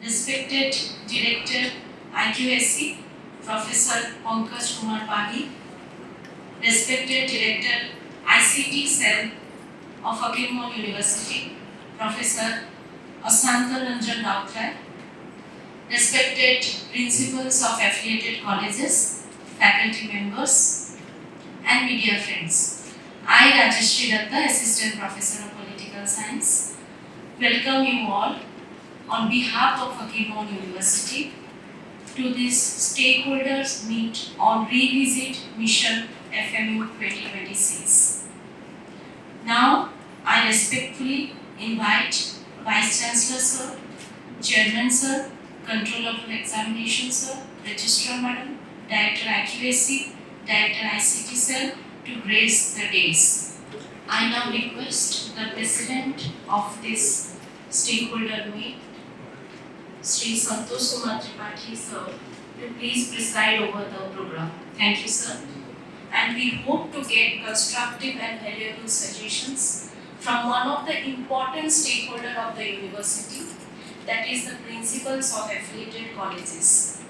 respected Director IQSC, Professor Pankaj Kumar Pagi, respected Director ICT Cell of Fakirmon University, Professor Asanta Ranjan Rautrai, respected principals of affiliated colleges, faculty members, and media friends. I, Rajeshri Datta, Assistant Professor of Political Science, welcome you all on behalf of Fakirmon University to this stakeholders meet on Revisit Mission FMU-2026. Now, I respectfully invite Vice Chancellor Sir, Chairman Sir, Controller of Examination Sir, Registrar Madam, Director IQAC, Director ICT Cell to grace the dais. I now request the President of this stakeholder meet, Sri Santosh Kumar Tripathi Sir, to please preside over the program. Thank you, sir. And we hope to get constructive and valuable suggestions from one of the important stakeholders of the university, that is the principals of affiliated colleges,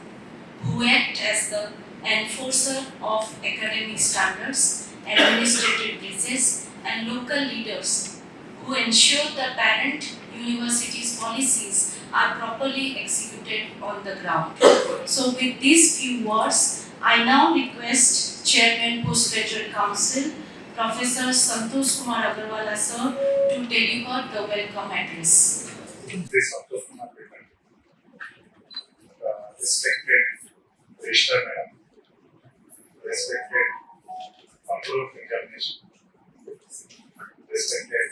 who act as the enforcer of academic standards, administrative bridges, and local leaders who ensure the parent university's policies are properly executed on the ground. So with these few words, I now request Chairman Postgraduate Council, Professor Santosh Kumar Agarwala sir, to deliver the welcome address. Santosh Kumar Agarwala, respected Registrar Madam, respected Controller of Examination, respected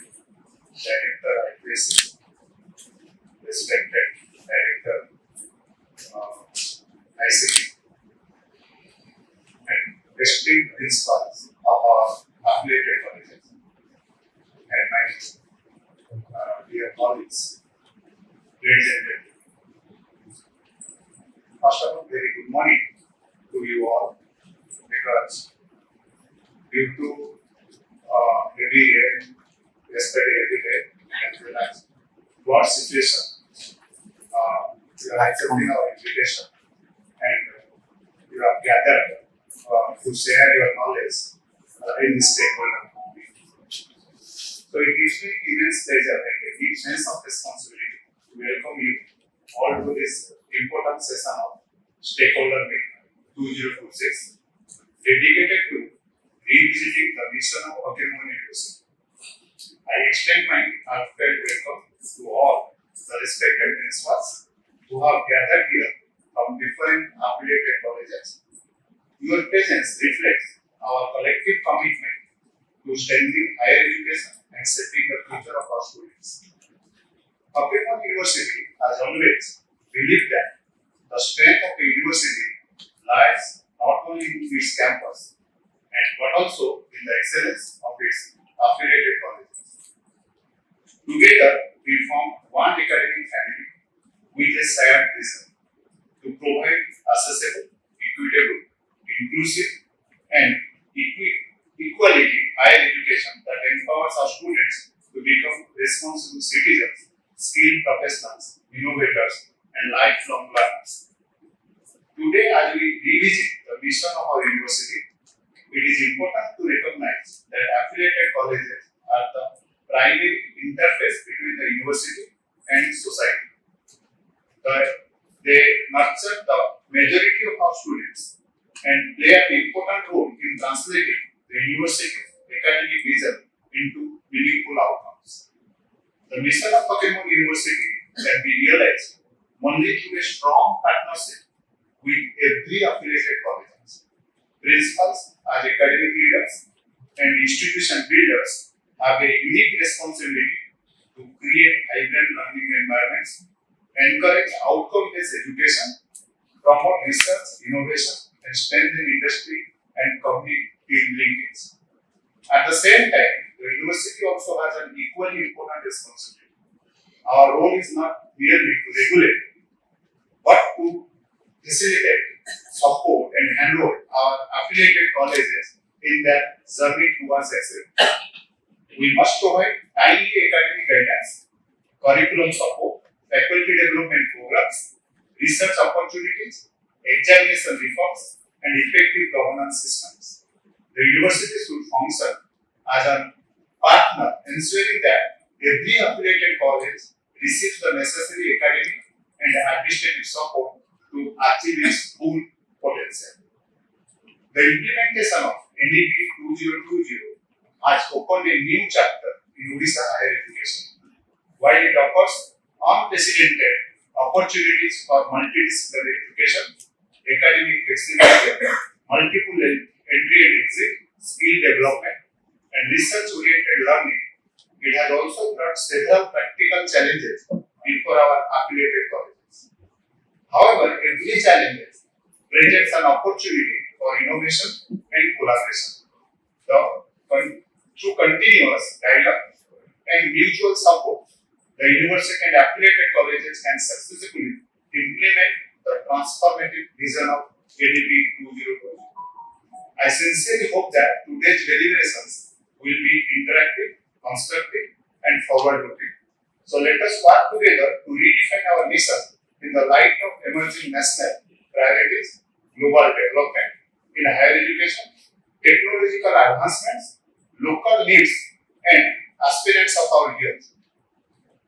Director IQAC, respected Director ICT, and esteemed principals of our affiliated colleges, and my dear colleagues, ladies and gentlemen. First of all, very good morning to you all, because due to heavy rain yesterday, every day, and relax, what situation, you are accepting our invitation and you have gathered to share your knowledge in this stakeholder meeting. So it gives me immense pleasure and a deep sense of responsibility to welcome you all to this important session of Stakeholder Meeting 2026, dedicated to revisiting the mission of Fakirmon University. I extend my heartfelt welcome to all the respected principals who have gathered here from different affiliated colleges. Your presence reflects our collective commitment to strengthening higher education and shaping the future of our students. Fakirmon University has always believed that the strength of a university lies not only in its campus, but also in the excellence of its affiliated colleges. Together, we form one academic family with a shared vision to provide accessible, equitable, inclusive, and equality higher education that empowers our students to become responsible citizens, skilled professionals, innovators, and lifelong learners. Today, as we revisit the mission of our university, it is important to recognize that affiliated colleges are the primary interface between the university and society. They nurture the majority of our students and play an important role in translating the university's academic vision into meaningful outcomes. The mission of Fakirmon University can be realized only through a strong partnership with every affiliated college. Principals, as academic leaders and institution builders, have a unique responsibility to create vibrant learning environments, encourage outcome-based education, promote research, innovation, and strengthen industry and community linkage. At the same time, the university also has an equally important responsibility. Our role is not merely to regulate, but to facilitate, support, and handle our affiliated colleges in their journey towards excellence. We must provide timely academic guidance, curriculum support, faculty development programs, research opportunities, examination reforms, and effective governance systems. The university should function as a partner, ensuring that every affiliated college receives the necessary academic and administrative support to achieve its full potential. The implementation of NEP 2020 has opened a new chapter in Odisha higher education. While it offers unprecedented opportunities for multidisciplinary education, academic flexibility, multiple entry and exit, skill development, and research-oriented learning, it has also brought several practical challenges before our affiliated colleges. However, every challenge presents an opportunity for innovation and collaboration. Through continuous dialogue and mutual support, the university and affiliated colleges can successfully implement the transformative vision of NEP 2020. I sincerely hope that today's deliberations will be interactive, constructive, and forward-looking. So let us work together to redefine our mission in the light of emerging national priorities, global development in higher education, technological advancements, local needs, and aspirations of our youth.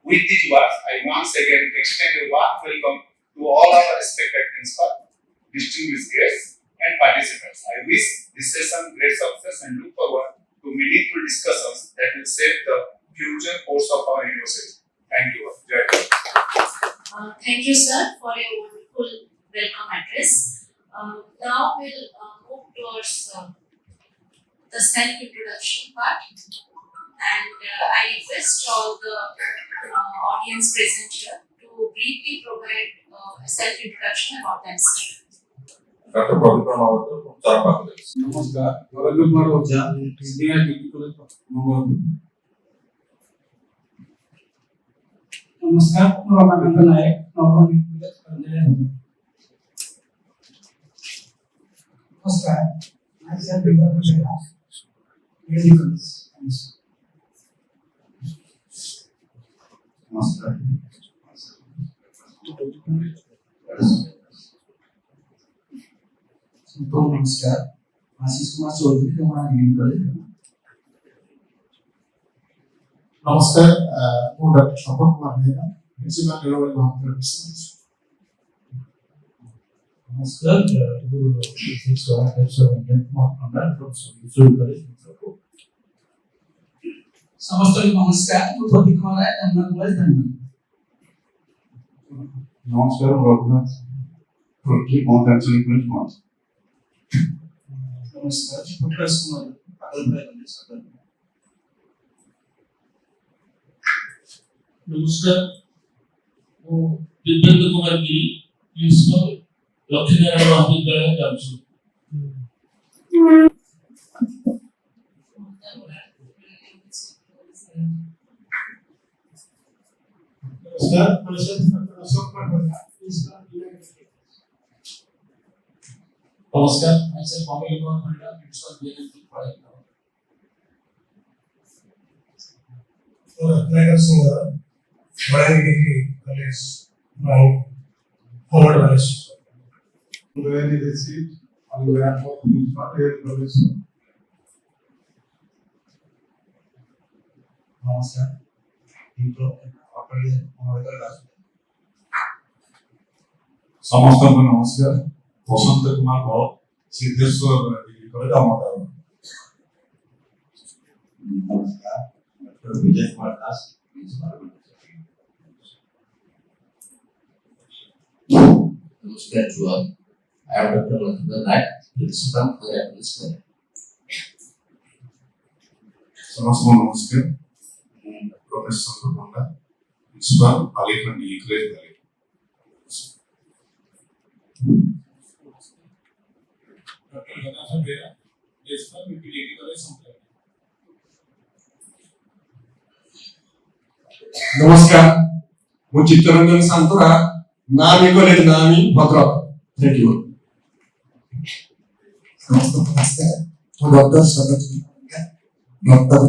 With these words, I once again extend a warm welcome to all our respected principals, distinguished guests, and participants. I wish this session great success and look forward to meaningful discussions that will shape the future course of our university. Thank you. Thank you, sir, for a wonderful welcome address. Now we'll move towards the self-introduction part, and I request all the audience present here to briefly provide a self-introduction about themselves. Dr. Prabhupada from Bangladesh. नमस्कार, Governor Kumar Oja, Senior Degree College of Mangalore. नमस्कार, Ramananda Nayak, Normal Degree College, Pandya. नमस्कार, myself Vikram Shah, Medical Science. नमस्कार. तो नमस्कार, आशीष कुमार चौधरी हमारा degree college. नमस्कार, मैं doctor Shobhan Kumar Mehra, principal neuro doctor business. नमस्कार, समस्त नमस्कार, मैं प्रदीप कुमार है, एमना कॉलेज धनबाद. नमस्कार, रघुनाथ प्रोटी मॉडर्न कॉलेज. नमस्कार, प्रकाश कुमार पागलपुर कॉलेज सागर. नमस्कार, मैं दिव्येंद्र कुमार गिरी, प्रिंसिपल लक्ष्मीनारायण महाविद्यालय जामशेदपुर. नमस्कार, मैं अशोक कुमार प्रिंसिपल. नमस्कार, मैं अमित कुमार पंडा, प्रिंसिपल बीएनएमटी कॉलेज. और रत्नाकर सिंह बड़ा degree college forward college. Really the seat on the airport college. नमस्कार, इंट्रो अपने हमारे क्लास. समस्त को नमस्कार, बसंत कुमार भट्ट, सिद्धेश्वर डिग्री कॉलेज अमरगांव. नमस्कार, डॉक्टर विजय कुमार दास, प्रिंसिपल. नमस्कार जुआ, I am Dr. Lakshman Nayak, Principal for Administration. समस्त को नमस्कार, professor Chandrakonda, principal Palikhand degree college Delhi. Doctor Gangadhar Bera, principal degree college संपला. नमस्कार, मैं चित्तरंजन सांतोरा, नामी कॉलेज नामी भद्रक. Thank you. नमस्कार, मैं डॉक्टर सरोज डॉक्टर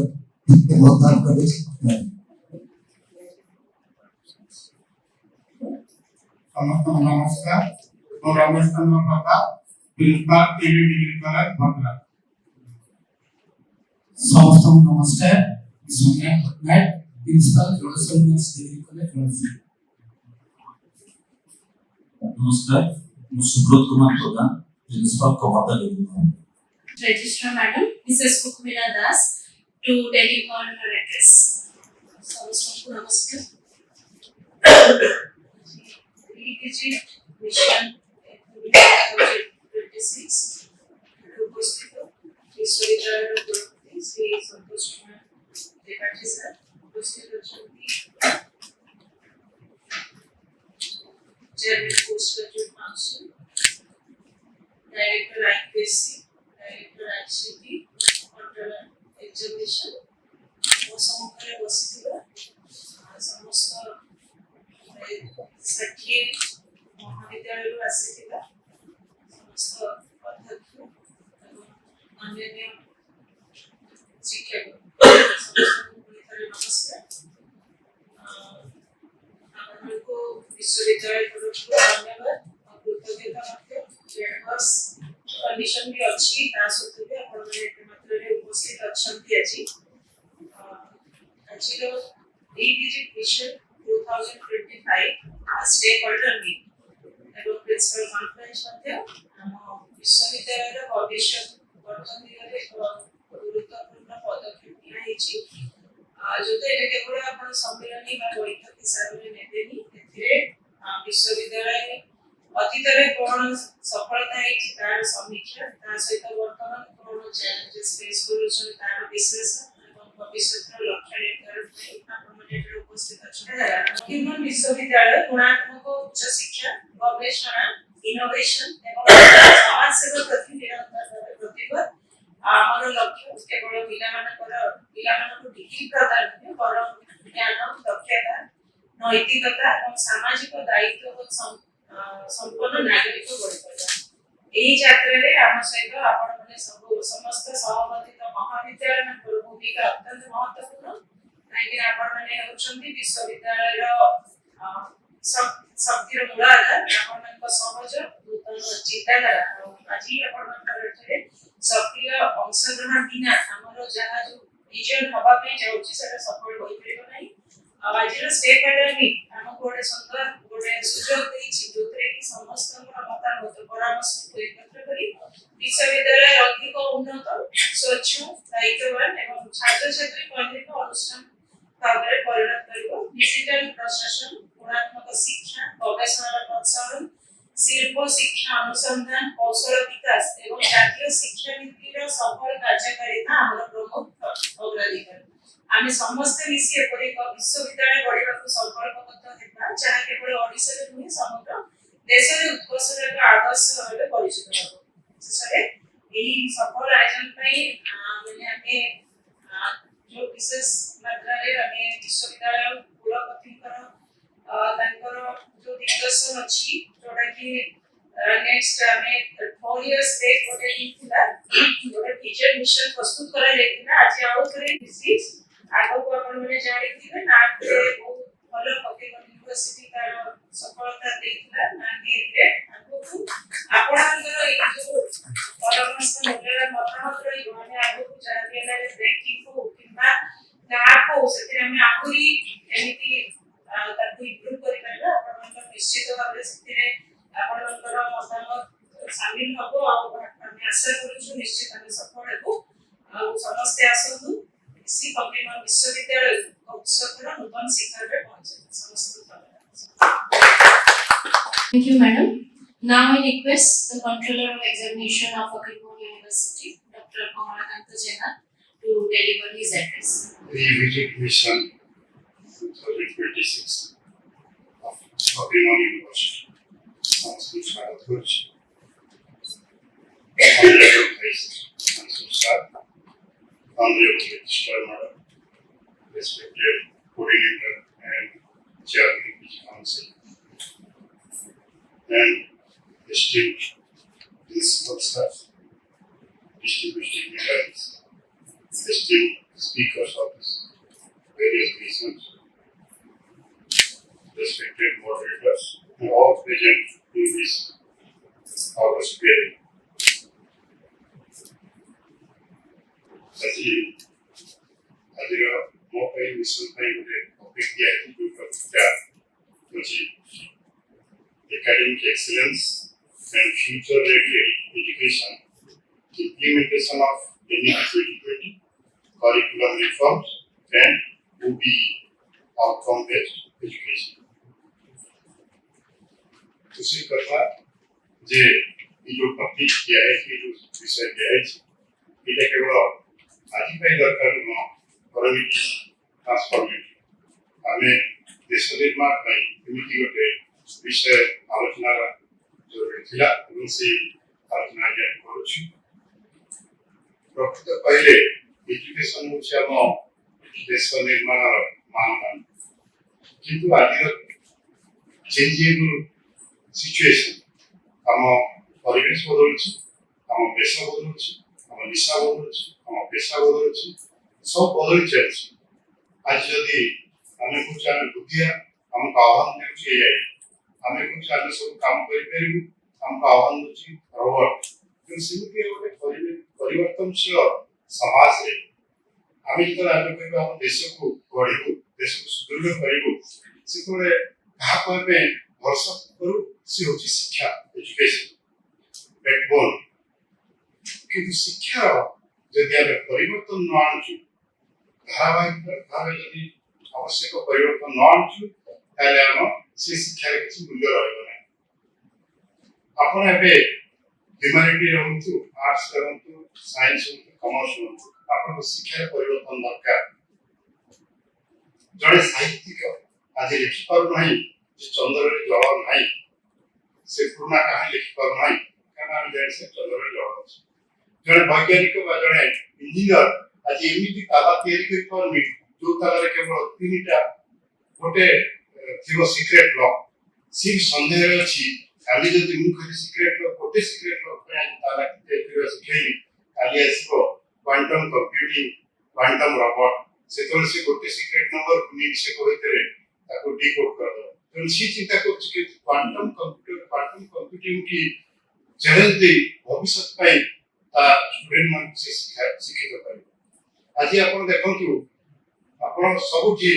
कॉलेज. ସମସ୍ତଙ୍କୁ ନମସ୍କାର। ମୁଁ Ramesh Chandra Pratap, principal PB degree college Bhadrak. ସମସ୍ତଙ୍କୁ ନମସ୍କାର। Soumya Pattanaik, principal degree college Bhadrak. नमस्कार, मैं Subrat Kumar Pradhan, principal Kawardha degree college. Registrar Madam, Mrs. Kukumila Das, to deliver her address. ସମସ୍ତଙ୍କୁ ନମସ୍କାର। ISESSION Mission FMU-2026 ଉପସ୍ଥିତ ବିଶ୍ୱବିଦ୍ୟାଳୟର କୁଳପତି ଶ୍ରୀ ସନ୍ତୋଷ କୁମାର ତ୍ରିପାଠୀ ସାର୍ ଉପସ୍ଥିତ ଅଛନ୍ତି। Chairman Post Graduate Council, Director IPSC, Director ICT, Controller Examination, ମୋ ସମ୍ମୁଖରେ ବସିଥିବା ସମସ୍ତ 60 ମହାବିଦ୍ୟାଳୟରୁ ଆସିଥିବା ସମସ୍ତ ଅଧ୍ୟକ୍ଷ ଏବଂ ଅନ୍ୟାନ୍ୟ ଶିକ୍ଷକ ସମସ୍ତଙ୍କୁ ପୁଣି ଥରେ ନମସ୍କାର। ଆପଣଙ୍କୁ ବିଶ୍ୱବିଦ୍ୟାଳୟ ତରଫରୁ ଧନ୍ୟବାଦ ଆଉ କୃତଜ୍ଞତା ମଧ୍ୟ। ରେଡବସ୍ କଣ୍ଡିସନ ବି ଅଛି, ତା ସତ୍ତ୍ୱେ ବି ଆପଣମାନେ ଏତେ ମାତ୍ରାରେ ଉପସ୍ଥିତ ଅଛନ୍ତି ଆଜି। ଆଜିର ରିଭିଜିଟ୍ ମିଶନ 2025 ଷ୍ଟେକ୍ ହୋଲ୍ଡର ମିଟ୍ ଏବଂ ପ୍ରିନ୍ସିପାଲ କନଫରେନ୍ସ ମଧ୍ୟ ଆମ ବିଶ୍ୱବିଦ୍ୟାଳୟର ଭବିଷ୍ୟତ ଗଠନ ଦିଗରେ ଏକ ଗୁରୁତ୍ୱପୂର୍ଣ୍ଣ ପଦକ୍ଷେପ ନିଆଯାଇଛି। ଯୋଉଟା ଏଇଟା କେବଳ ଆପଣ ସମ୍ମିଳନୀ ବା ବୈଠକ ହିସାବରେ ନେବେନି, ଏଥିରେ ବିଶ୍ୱବିଦ୍ୟାଳୟ ଅତୀତରେ କ'ଣ ସଫଳତା ହେଇଛି ତାର ସମୀକ୍ଷା, ତା ସହିତ ବର୍ତ୍ତମାନ କ'ଣ ଚ୍ୟାଲେଞ୍ଜେସ୍ ଫେସ୍ କରୁଛନ୍ତି ତାର ବିଶ୍ଳେଷଣ ଏବଂ ଭବିଷ୍ୟତର ଲକ୍ଷ୍ୟ ନିର୍ଦ୍ଧାରଣ ପାଇଁ ଆପଣମାନେ ଏଠାରେ ଉପସ୍ଥିତ ଅଛନ୍ତି। ବିଶ୍ୱବିଦ୍ୟାଳୟ ଗୁଣାତ୍ମକ ଉଚ୍ଚ ଶିକ୍ଷା, ଗବେଷଣା, ଇନୋଭେସନ ଏବଂ ସମାଜ ସେବା ପ୍ରତି ନିରନ୍ତର ଭାବେ ପ୍ରତିବଦ୍ଧ। ଆମର ଲକ୍ଷ୍ୟ କେବଳ ପିଲାମାନଙ୍କୁ ଡିଗ୍ରୀ ପ୍ରଦାନ ନୁହେଁ, ବରଂ ଜ୍ଞାନ, ଦକ୍ଷତା, ନୈତିକତା ଏବଂ ସାମାଜିକ ଦାୟିତ୍ୱ ସମ୍ପନ୍ନ ନାଗରିକ ଗଢ଼ିପାରିବା। ଏହି ଯାତ୍ରାରେ ଆମ ସହିତ ଆପଣମାନେ ସମସ୍ତ ସହମତିତ ମହାବିଦ୍ୟାଳୟଙ୍କର ଭୂମିକା ଅତ୍ୟନ୍ତ ମହତ୍ୱପୂର୍ଣ୍ଣ, କାହିଁକି ଆପଣମାନେ ହେଉଛନ୍ତି ବିଶ୍ୱବିଦ୍ୟାଳୟର ଶକ୍ତିର ମୂଳ ଆଧାର। ଆପଣମାନଙ୍କ ସହଜ ନୂତନ ଚିନ୍ତାଧାରା ଆଉ ଆଜି ଆପଣଙ୍କର ଏଠାରେ ସକ୍ରିୟ ଅଂଶଗ୍ରହଣ ବିନା ଆମର ଯାହା ଯୋଉ ଭିଜନ ହବା ପାଇଁ ଯାଉଛି ସେଟା ସଫଳ ହୋଇପାରିବ ନାହିଁ। ଆଉ ଆଜିର ଷ୍ଟେକ୍ ହୋଲ୍ଡର ମିଟ୍ ଆମକୁ ଗୋଟେ ସୁନ୍ଦର ସୁଯୋଗ ଦେଇଛି, ଯୋଉଥିରେ କି ସମସ୍ତଙ୍କର ମତାମତ ପରାମର୍ଶକୁ ଏକତ୍ର କରି ବିଶ୍ୱବିଦ୍ୟାଳୟ ଅଧିକ ଉନ୍ନତ, ସ୍ୱଚ୍ଛ, ଦାୟିତ୍ୱବାନ ଏବଂ ଛାତ୍ରଛାତ୍ରୀ କୈନ୍ଦ୍ରିକ ଅନୁଷ୍ଠାନ ଭାବରେ ପରିଣତ କରିବ। ଡିଜିଟାଲ ପ୍ରଶାସନ, ଗୁଣାତ୍ମକ ଶିକ୍ଷା, ଗବେଷଣାର ପ୍ରୋତ୍ସାହନ, ଶିଳ୍ପ ଶିକ୍ଷା ଅନୁସନ୍ଧାନ, କୌଶଳ ବିକାଶ ଏବଂ ଜାତୀୟ ଶିକ୍ଷାନୀତିର ସଫଳ କାର୍ଯ୍ୟକାରିତା ଆମର ପ୍ରମୁଖ ଅଗ୍ରାଧିକାର। ଆମେ ସମସ୍ତେ ମିଶି ଏପରି ଏକ ବିଶ୍ୱବିଦ୍ୟାଳୟ ଗଢ଼ିବାକୁ ସଂକଳ୍ପବଦ୍ଧ ହେବା, ଯାହା କେବଳ ଓଡ଼ିଶାରେ ନୁହେଁ ସମଗ୍ର ଦେଶରେ ଉତ୍କର୍ଷର ଏକ ଆଦର୍ଶ ଭାବେ ପରିଚିତ ହେବ। ଶେଷରେ ଏହି ସଫଳ ଆୟୋଜନ ପାଇଁ ଆମେ ଯୋଉ ବିଶେଷ ମାତ୍ରାରେ ଆମେ ବିଶ୍ୱବିଦ୍ୟାଳୟ କୁଳପତିଙ୍କର ତାଙ୍କର ଯୋଉ ଦିଗ୍ଦର୍ଶନ ଅଛି, ଯୋଉଟା କି ନେକ୍ସଟ ଆମେ 4 years ବ୍ୟାକ୍ ଗୋଟେ ହେଇଥିଲା, ଗୋଟେ ଭିଜନ ମିଶନ ପ୍ରସ୍ତୁତ କରାଯାଇଥିଲା। ଆଜି ଆଉ ଥରେ ଆଗକୁ ଆପଣମାନେ ଜାଣିଥିବେ ନାଟରେ ବହୁତ ଭଲ ଫତେଗଡ଼ ୟୁନିଭର୍ସିଟି ତାର ସଫଳତା ଦେଇଥିଲା। ନାଟରେ ଆଗକୁ ଆପଣଙ୍କର ଏଇ ଯୋଉ ପରାମର୍ଶ ମୂଲ୍ୟର ମତାମତ ରହିବ, ଆମେ ଆଗକୁ ଯାହା ବି ହେଲେ ବ୍ରେକିଂ ହଉ କିମ୍ବା ନାଟ ହଉ ସେଥିରେ ଆମେ ଆହୁରି ଏମିତି ତାକୁ ଇମ୍ପ୍ରୁଭ କରିପାରିବା। ଆପଣଙ୍କର ନିଶ୍ଚିତ ଭାବରେ ସେଥିରେ ଆପଣଙ୍କର ମତାମତ ସାମିଲ ହବ ଆଉ ଆମେ ଆଶା କରୁଛୁ ନିଶ୍ଚିତ ଆମେ ସଫଳ ହେବୁ। ଆଉ ସମସ୍ତେ ଆସନ୍ତୁ ମିଶି କବିମା ବିଶ୍ୱବିଦ୍ୟାଳୟ ଭବିଷ୍ୟତର ନୂତନ ଶିଖରରେ ପହଞ୍ଚିବା। ସମସ୍ତଙ୍କୁ ଧନ୍ୟବାଦ। Thank you, madam. Now I request the Controller of Examination of FMU University, Dr. Kamalakanta Jena, to deliver his address. Revisit Mission 2026 of FMU University. Constitutional approach. Honorable Vice Chancellor, Honorable Registrar Madam, respected Coordinator and Chairman of the Council, and esteemed Principal Staff, distinguished dignitaries, esteemed Speakers of this various reasons, respected moderators, all present in this August period. As ମୋ ପାଇଁ mission ପାଇଁ ଗୋଟେ topic ଦିଆଯାଇଛି ଯେଉଁ ଟପିକ୍ଟା ହେଉଛି academic excellence and future ready education, implementation of FMU-2026 curriculum reforms and OBE outcome based education. उसी कथा जे ये जो टॉपिक दिया है ये जो विषय दिया है ये केवल आज पे दरकार न परमिट ट्रांसफॉर्मेटिव हमें देश निर्माण ପାଇଁ ଏମିତି ଗୋଟେ ବିଷୟ ଆଲୋଚନା ଜରୁରୀ ଥିଲା ଏବଂ ସେ ଆଲୋଚନା ଆମେ କରୁଛୁ। ପ୍ରକୃତ କହିଲେ ଏଜୁକେସନ ହେଉଛି ଆମ ଦେଶ ନିର୍ମାଣର ମାନଦଣ୍ଡ, କିନ୍ତୁ ଆଜିର ଚେଞ୍ଜେବଲ ସିଚୁଏସନ ଆମ ପରିବେଶ ବଦଳୁଛି, ଆମ ଦେଶ ବଦଳୁଛି, ଆମ ନିଶା ବଦଳୁଛି, ଆମ ପେଶା ବଦଳୁଛି, ସବୁ ବଦଳି ଚାଲିଛି। ଆଜି ଯଦି ଆମେ କହୁଛୁ ଆମେ ବୁଦ୍ଧିଆ ଆମକୁ ଆହ୍ୱାନ ଦେଉଛି ଏଆଇ, ଆମେ କହୁଛୁ ଆମେ ସବୁ କାମ କରିପାରିବୁ ଆମକୁ ଆହ୍ୱାନ ଦେଉଛି ରୋବଟ। କିନ୍ତୁ ସେମିତି ଗୋଟେ ପରିବର୍ତ୍ତନଶୀଳ ସମାଜରେ ଆମେ ଯେତେବେଳେ ଆମେ କହିବା ଆମ ଦେଶକୁ ଗଢ଼ିବୁ, ଦେଶକୁ ସୁଦୃଢ଼ କରିବୁ, ସେତେବେଳେ କାହାକୁ ଆମେ ଭରସା କରୁ? ସେ ହେଉଛି ଶିକ୍ଷା, ଏଜୁକେସନ ବ୍ୟାକବୋନ୍। କିନ୍ତୁ ଶିକ୍ଷାର ଯଦି ଆମେ ପରିବର୍ତ୍ତନ ନ ଆଣୁଛୁ, ଧାରାବାହିକ ଭାବେ ଯଦି ଆବଶ୍ୟକ ପରିବର୍ତ୍ତନ ନ ଆଣୁଛୁ, ତାହେଲେ ଆମ ସେ ଶିକ୍ଷାରେ କିଛି ମୂଲ୍ୟ ରହିବ ନାହିଁ। ଆପଣ ଏବେ ହ୍ୟୁମାନିଟି ରହନ୍ତୁ, ଆର୍ଟସ ରହନ୍ତୁ, ସାଇନ୍ସ ରହନ୍ତୁ, କମର୍ସ ରହନ୍ତୁ, ଆପଣଙ୍କୁ ଶିକ୍ଷାର ପରିବର୍ତ୍ତନ ଦରକାର। ଜଣେ ସାହିତ୍ୟିକ ଆଜି ଲେଖିପାରୁନାହିଁ ଯେ ଚନ୍ଦ୍ରରେ ଜଳ ନାହିଁ, ସେ ପୁରୁଣା କାହାଣୀ ଲେଖିପାରୁନାହିଁ କାରଣ ଆମେ ଜାଣିଛେ ଚନ୍ଦ୍ରରେ ଜଳ ଅଛି। ଜଣେ ବୈଜ୍ଞାନିକ ବା ଜଣେ ଇଞ୍ଜିନିୟର ଆଜି ଏମିତି ତାଲା ତିଆରି କରିପାରୁନି ଯୋଉ ତାଲାରେ କେବଳ ତିନିଟା ଗୋଟେ ଥିବ ସିକ୍ରେଟ ଲକ୍। ସେ ସନ୍ଦେହରେ ଅଛି କାଲି ଯଦି ମୁଁ ଖାଲି ସିକ୍ରେଟ ଲକ୍ ଗୋଟେ ସିକ୍ରେଟ ଲକ୍ ପାଇଁ ତାଲା ତିଆରି କରିବା ଶିଖେଇଲି, କାଲି ଆସିବ କ୍ୱାଣ୍ଟମ କମ୍ପ୍ୟୁଟିଂ, କ୍ୱାଣ୍ଟମ ରବଟ, ସେତେବେଳେ ସେ ଗୋଟେ ସିକ୍ରେଟ ନମ୍ବରକୁ ନେଇ ସେ କହିଥିଲେ ତାକୁ ଡିକୋଡ୍ କରିଦେବ। ତେଣୁ ସେ ଚିନ୍ତା କରୁଛି କି କ୍ୱାଣ୍ଟମ କମ୍ପ୍ୟୁଟିଂ କି ଚ୍ୟାଲେଞ୍ଜ ଦେଇ ଭବିଷ୍ୟତ ପାଇଁ ତା ଷ୍ଟୁଡେଣ୍ଟ ମାନଙ୍କୁ ସେ ଶିକ୍ଷିତ କରିବ। ଆଜି ଆପଣ ଦେଖନ୍ତୁ, ଆପଣ ସବୁଠି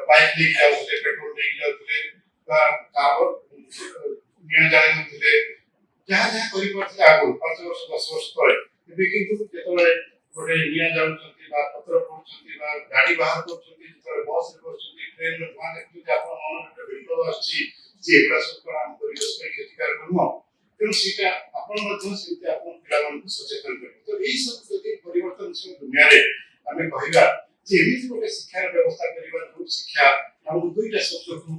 ବାଇକ୍ ନେଇକି ଯାଉଥିଲେ, ପେଟ୍ରୋଲ ନେଇକି ଯାଉଥିଲେ ବା ନିଆଁ ଜାଳି ନଥିଲେ, ଯାହା ଯାହା କରିପାରୁଥିଲେ ଆଗରୁ 5 ବର୍ଷ 10 ବର୍ଷ ତଳେ। ଏବେ କିନ୍ତୁ ଯେତେବେଳେ ଗୋଟେ ନିଆଁ ଜାଳୁଛନ୍ତି ବା ପତ୍ର ପୋଡୁଛନ୍ତି ବା ଗାଡି ବାହାର କରୁଛନ୍ତି, ଯେତେବେଳେ ବସରେ ବସୁଛନ୍ତି, ଟ୍ରେନରେ ଧୂଆଁ ଦେଖୁଛନ୍ତି, ଆପଣ ମନରେ ଗୋଟେ ବିପ୍ଳବ ଆସୁଛି ଯେ ଏଗୁଡା ସବୁ କଣ ଆମ ପରିବେଶ ପାଇଁ କ୍ଷତିକାରକ ନୁହଁ। ତେଣୁ ସେଇଟା ଆପଣ ମଧ୍ୟ ସେମିତି ଆପଣ ପିଲାମାନଙ୍କୁ ସଚେତନ କରିବେ। ତ ଏଇ ସବୁ ଯଦି ପରିବର୍ତ୍ତନଶୀଳ ଦୁନିଆରେ ଆମେ କହିବା ଯେ ଏମିତି ଗୋଟେ ଶିକ୍ଷାର ବ୍ୟବସ୍ଥା କରିବା ଯୋଉ ଶିକ୍ଷା ଆମକୁ ଦୁଇଟା ଶବ୍ଦକୁ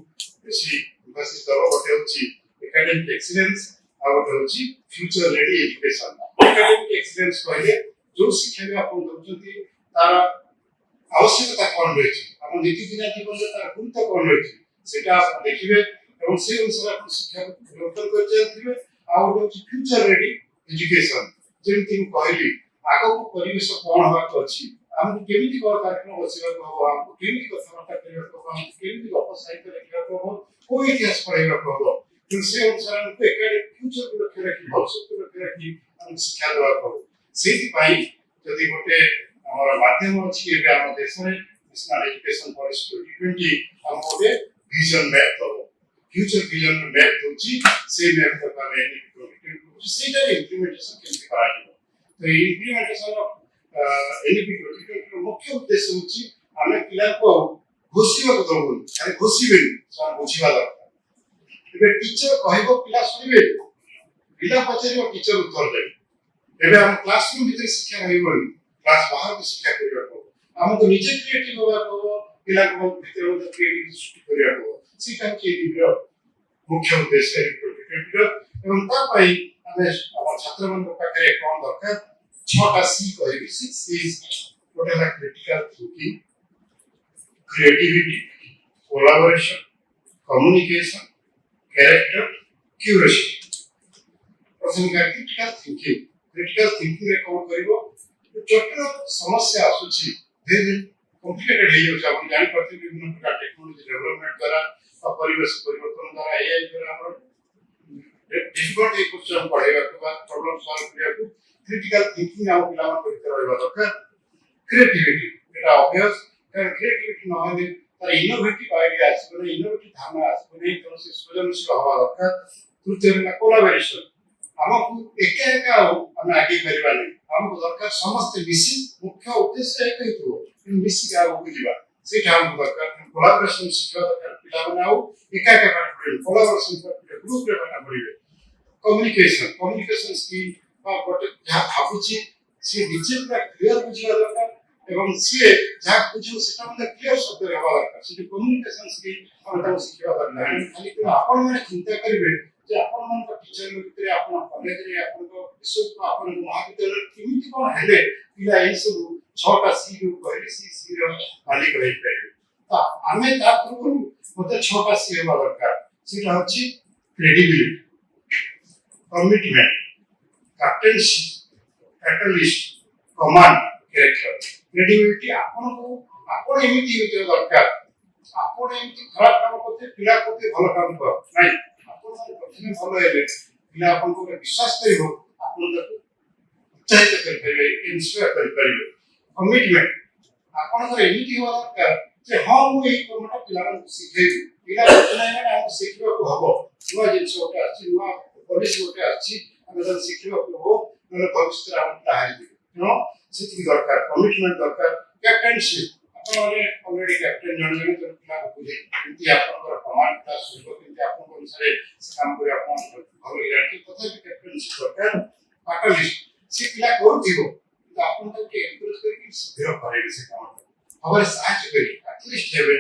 ବେଶୀ ବିକଶିତ ଦବ। ଗୋଟେ ହେଉଛି ଏକାଡେମିକ୍ ଏକ୍ସିଲେନ୍ସ, ଆଉ ଗୋଟେ ହେଉଛି future ready education. Academic excellence କହିଲେ ଯୋଉ ଶିକ୍ଷା ବି ଆପଣ ଦଉଛନ୍ତି ତାର ଆବଶ୍ୟକତା କଣ ରହିଛି, ଆମ ନୀତିଦିନିଆ ଜୀବନରେ ତାର ଗୁରୁତ୍ୱ କଣ ରହିଛି, ସେଟା ଆପଣ ଦେଖିବେ ଏବଂ ସେ ଅନୁସାରେ ଆପଣ ଶିକ୍ଷାକୁ ପରିବର୍ତ୍ତନ କରି ଚାଲିଥିବେ। ଆଉ ଗୋଟେ ହେଉଛି ଫ୍ୟୁଚର ରେଡି ଏଜୁକେସନ। ଯେମିତି ମୁଁ କହିଲି, ଆଗକୁ ପରିବେଶ କଣ ହବାକୁ ଅଛି, ଆମକୁ କେମିତି କଳକାରଖାନା ବସିବାକୁ ହବ, ଆମକୁ କେମିତି କଥାବାର୍ତ୍ତା କରିବାକୁ ହବ, ଆମକୁ କେମିତି ଗପ ସାହିତ୍ୟ ଲେଖିବାକୁ ହବ, କୋଉ ଇତିହାସ ପଢେଇବାକୁ ହବ। ତେଣୁ ସେ ଅନୁସାରେ ଆମକୁ ଏକାଡେମିକ୍ ଫ୍ୟୁଚରକୁ ଲକ୍ଷ୍ୟ ରଖି, ଭବିଷ୍ୟତକୁ ଲକ୍ଷ୍ୟ ରଖି ଆମକୁ ଶିକ୍ଷା ଦେବାକୁ ହବ। ସେଇଥିପାଇଁ ଯଦି ଗୋଟେ ଆମର ମାଧ୍ୟମ ଅଛି ଏବେ ଆମ ଦେଶରେ ନ୍ୟାସନାଲ ଏଜୁକେସନ ପଲିସି 2020 ଆମକୁ ଗୋଟେ ଭିଜନ ମ୍ୟାପ୍ ଦବ, ଫ୍ୟୁଚର ଭିଜନ ମ୍ୟାପ୍ ଦଉଛି। ସେଇ ମ୍ୟାପ୍ ଆମେ ସେଇଟାର ଇମ୍ପ୍ଲିମେଣ୍ଟେସନ କେମିତି କରାଯିବ। ତ ଏଇ ଇମ୍ପ୍ଲିମେଣ୍ଟେସନ ଏନିପି 2020 ମୁଖ୍ୟ ଉଦ୍ଦେଶ୍ୟ ହେଉଛି ଆମେ ପିଲାଙ୍କୁ ଆଉ ଘୋଷିବାକୁ ଦେବୁନି, ଖାଲି ଘୋଷିବେନି, ସେମାନେ ବୁଝିବା ଦରକାର। ଏବେ ଟିଚର କହିବ ପିଲା ଶୁଣିବେ, ପିଲା ପଚାରିବ ଟିଚର ଉତ୍ତର ଦେବେ। ଏବେ ଆମ କ୍ଲାସରୁମ୍ ଭିତରେ ଶିକ୍ଷା ରହିବନି, କ୍ଲାସ ବାହାରକୁ ଶିକ୍ଷା କରିବାକୁ ହବ। ଆମକୁ ନିଜେ କ୍ରିଏଟିଭ ହେବାକୁ ହବ, ପିଲାଙ୍କ ଭିତରେ ମଧ୍ୟ କ୍ରିଏଟିଭିଟି ସୃଷ୍ଟି କରିବାକୁ ହବ। ସେଇଟା ହେଉଛି ଏନିପିର ମୁଖ୍ୟ ଉଦ୍ଦେଶ୍ୟ 2020ର। ଏବଂ ତା ପାଇଁ ଆମେ ଆମ ଛାତ୍ରମାନଙ୍କ ପାଖରେ କଣ ଦରକାର, 6ଟା ସି କହିବି। 6 C's ଗୋଟେ ହେଲା critical thinking, creativity, collaboration, communication, character, curiosity. ପ୍ରଥମେ କ୍ରିଟିକାଲ ଥିଙ୍କିଂ। କ୍ରିଟିକାଲ ଥିଙ୍କିଂ ରେ କଣ କରିବ, ଜଟିଳ ସମସ୍ୟା ଆସୁଛି, ଧୀରେ ଧୀରେ କମ୍ପ୍ଲିକେଟେଡ ହେଇଯାଉଛି। ଆପଣ ଜାଣିପାରୁଥିବେ ବିଭିନ୍ନ ପ୍ରକାର ଟେକ୍ନୋଲୋଜି ଡେଭଲପମେଣ୍ଟ ଦ୍ୱାରା परिवेश परिवर्तन द्वारा ए द्वारा हम डिफिकल्ट ए क्वेश्चन पढ़ेगा के बाद प्रॉब्लम सॉल्व करिया को क्रिटिकल थिंकिंग हम पिला मन करते रहबा दरकार क्रिएटिविटी एटा ऑब्वियस कारण क्रिएटिविटी न होले तार इनोवेटिव आइडिया आसबने इनोवेटिव धारणा आसबने कौन से सृजनशील हवा दरकार तृतीय में कोलैबोरेशन हमको एका एका हम आगे करबा नहीं हमको दरकार समस्त मिसी मुख्य उद्देश्य एक ही हो मिसी का बुझिबा सेटा हमको दरकार कोलैबोरेशन शिक्षा दरकार पिला बनाओ एका एका पाठ पढ़े कोलैबोरेशन पर ग्रुप रे बना पड़िबे कम्युनिकेशन स्किल बा गोटे जहाँ भाबुची से निजे पूरा क्लियर बुझिबा दरकार एवं से जहाँ बुझो सेटा मतलब क्लियर शब्द रे हवा दरकार से कम्युनिकेशन स्किल हम ताऊ शिक्षा दरकार खाली तो आपण माने चिंता करिवे जे आपण मन का टीचर भितर आपण कॉलेज रे आपण को विश्व को आपण महाविद्यालय केमिति कोन हेले पिला ए सब 6टा सी रो कहली सी रो मालिक रही पाए तो आमे ता पूर्व मते 6टा सी हेबा दरकार सेटा होची credibility commitment captainship catalyst command character credibility आपण एमिति होते दरकार आपण एमिति खराब काम करते पिला करते भलो काम कर नहीं आपण प्रथमे भलो हेले पिला आपण को विश्वास करिवो आपण ताको उत्साहित कर परिबे इंस्पायर कर परिबे कमिटमेंट आपण को एमिति हो दरकार जे हां मु एई कर्मटा पिला को सिखेबी पिला नहीं माने हम सिखबा को हबो नुवा जिंस ओटा अछि नुवा पॉलिसी ओटा अछि हम जन सिखबा को हो नले भविष्य हम ताहारी नो सेति दरकार कमिटमेंट दरकार कैप्टनशिप आपण माने ऑलरेडी कैप्टन जन जन तो पिला को बुझे इति आपण को कमांड का सुको किंति आपण को अनुसार काम करे आपण भलो इराटी तथा भी कैप्टनशिप दरकार कैटलिस्ट से पिला को दिबो तो आपण को एनकरेज करके सिद्ध करे से काम हमारे साथ करी एटलीस्ट हेबे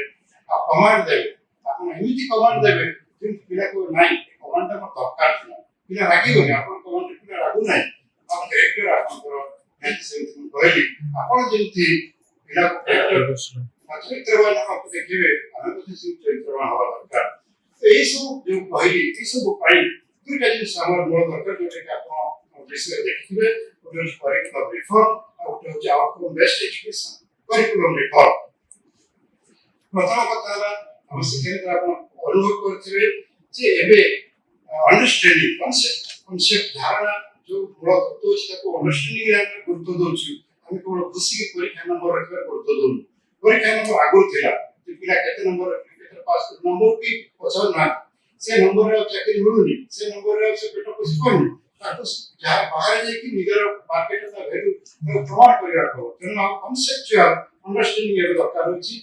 कमांड देबे आपण एमिति कमांड देबे किंतु पिला को नाही कमांड का दरकार थिला पिला रागी हो आपण कमांड पिला रागु नाही आप कैरेक्टर आपण को नेसेंस कहली आपण जेंति पिला को कैरेक्टर चरित्रवान आप देखिबे अनंत सिंह चरित्रवान हवा दरकार तो ए सब जो कहली ए सब पाई दुटा जिन हमर मूल दरकार जोटे कि आपण विषय देखिबे ओटे करिकुलम रिफॉर्म और ओटे outcome based education curriculum reform प्रथम कथा हम शिक्षा आपण अनुभव करथिबे जे एबे अंडरस्टैंडिंग कांसेप्ट धारणा जो मूल तत्व अछि ताको अंडरस्टैंडिंग रे हम गुरुत्व दोछु हम केवल खुशी के परीक्षा नंबर रखबे गुरुत्व दोनु परीक्षा नंबर आगु थिला जे पिला केते नंबर केते पास नंबर की पछर ना से नंबर रे चाकरी मिलुनी से नंबर रे से पेट पोषि कोनी ताको जहा बाहर जे कि निगर मार्केट का वैल्यू प्रमाण करिया को तेनु कांसेप्चुअल अंडरस्टैंडिंग एबे दरकार होछि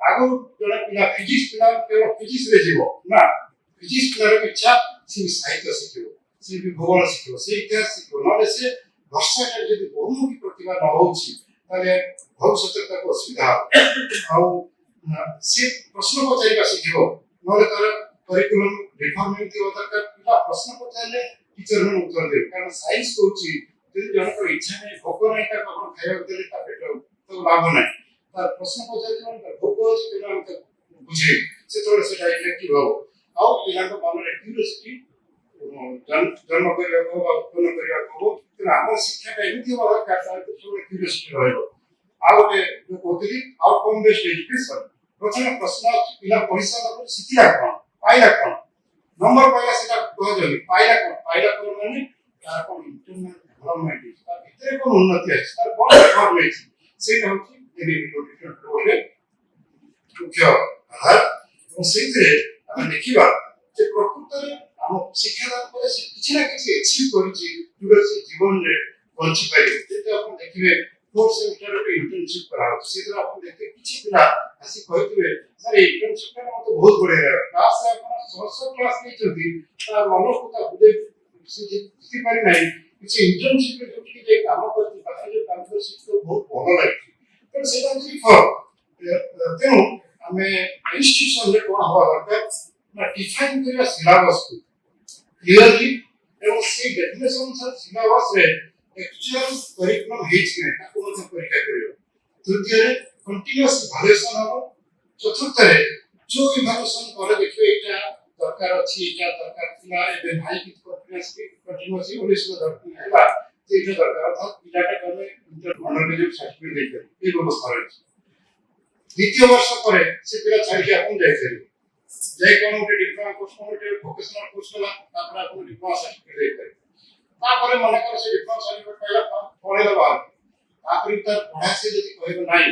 आगु जने पिला फिजिक्स पिला केवल फिजिक्स रे जीवो ना फिजिक्स पिला रे इच्छा से साहित्य शिखिबो से भी भूगोल शिखिबो से इतिहास शिखिबो नले से भाषा का यदि बहुमुखी प्रतिभा न होछि ताले भविष्य तक असुविधा आ से प्रश्न पचारिबा शिखिबो नले तार करिकुलम रिफॉर्मिंग के दरकार पिला प्रश्न पचारले टीचर मन उत्तर दे कारण साइंस कोछि यदि जनक इच्छा नै भोक नै ता कखन खाइबा देले ता पेट तो लाभ नै तार प्रश्न पचारले भोक अछि पिला बुझे से थोड़ा से इफेक्टिव हो आउ पिला को मन रे क्यूरियोसिटी जन्म करिया को उत्पन्न करिया को तो हम शिक्षा का एमिति हो दरकार तो थोड़ा क्यूरियोसिटी रहबो आ गोटे जो कहतली आउटकम बेस्ड एजुकेशन प्रथम प्रश्न पिला परीक्षा पर शिखिला कोन पाइला कोन नंबर पाइला सेटा कह जली पाइला कोन माने तार कोन इंटरनल डेवलपमेंट तार भीतर कोन उन्नति अछि तार कोन रिफॉर्म अछि सेटा होछि एलिमिनेटेड रोले मुख्य आधार और सेते हम देखिबा जे प्रकृत रे हम शिक्षादान करे से किछि ना किछि अचीव करिछि जुडे से जीवन रे बंची पाइबे जेते आपण देखिबे फोर्थ सेमेस्टर रे इंटर्नशिप करा सेते आपण देखते किछि पिला आसी कहथिबे सर इंटर्नशिप रे मते बहुत बढ़िया क्लास रे आपण 100 क्लास नै चलती तार मन को ता बुझे किछि पारि नै किछि इंटर्नशिप रे जो कि जे काम करती बाकी जो काम कर शिक्षक बहुत भलो लागछि तो सेटा कि फॉर तेनु हमें इंस्टीट्यूशन रे कोन हवा दरकार ना डिफाइन करिया सिलेबस को क्लियरली एवं से डेफिनेशन सर सिलेबस रे एक्चुअल करिकुलम हेच नै ताको मते परीक्षा करियो तृतीय रे कंटीन्यूअस इवैल्यूएशन हो चतुर्थ रे जो इवैल्यूएशन करे देखबे एटा दरकार अछि एटा दरकार थिला एबे भाई की कंटीन्यूअस इवैल्यूएशन दरकार हैला एटा दरकार था पिलाटा करले इंटर अंडरग्रेजुएट सर्टिफिकेट देकर ए व्यवस्था रहै द्वितीय वर्ष परे से पिला छाड़ी अपन जाय छै जे कोनो के डिप्लोमा कोर्स कोनो के वोकेशनल कोर्स कला तापर आपन डिप्लोमा सर्टिफिकेट दे पारे तापर मन कर से डिप्लोमा सर्टिफिकेट पाइला पढेला बाहर तापर तर पढा से जति कहबो नाही